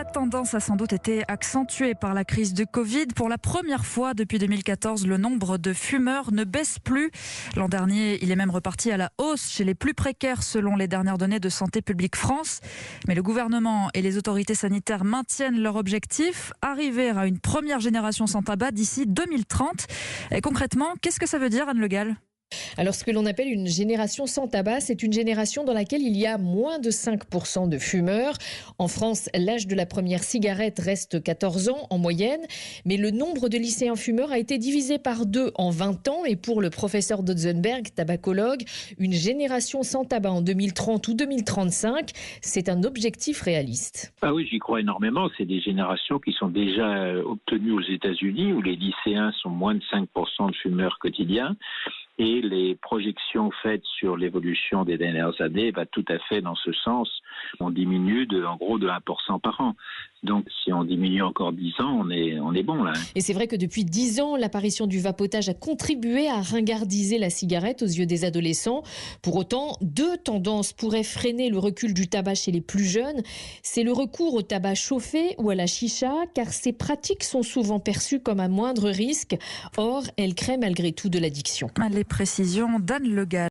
La tendance a sans doute été accentuée par la crise de Covid. Pour la première fois depuis 2014, le nombre de fumeurs ne baisse plus. L'an dernier, il est même reparti à la hausse chez les plus précaires selon les dernières données de Santé publique France. Mais le gouvernement et les autorités sanitaires maintiennent leur objectif, arriver à une première génération sans tabac d'ici 2030. Et concrètement, qu'est-ce que ça veut dire, Anne Le Gall ? Alors, ce que l'on appelle une génération sans tabac, c'est une génération dans laquelle il y a moins de 5% de fumeurs. En France, l'âge de la première cigarette reste 14 ans en moyenne, mais le nombre de lycéens fumeurs a été divisé par 2 en 20 ans. Et pour le professeur Dotzenberg, tabacologue, une génération sans tabac en 2030 ou 2035, c'est un objectif réaliste. Ah oui, j'y crois énormément. C'est des générations qui sont déjà obtenues aux États-Unis, où les lycéens sont moins de 5% de fumeurs quotidiens. Et les projections faites sur l'évolution des dernières années va tout à fait dans ce sens. On diminue en gros de 1% par an. Donc si on diminue encore 10 ans, on est bon là. Et c'est vrai que depuis 10 ans, l'apparition du vapotage a contribué à ringardiser la cigarette aux yeux des adolescents. Pour autant, 2 tendances pourraient freiner le recul du tabac chez les plus jeunes. C'est le recours au tabac chauffé ou à la chicha, car ces pratiques sont souvent perçues comme un moindre risque. Or, elles créent malgré tout de l'addiction. Les précisions d'Anne Le Gall.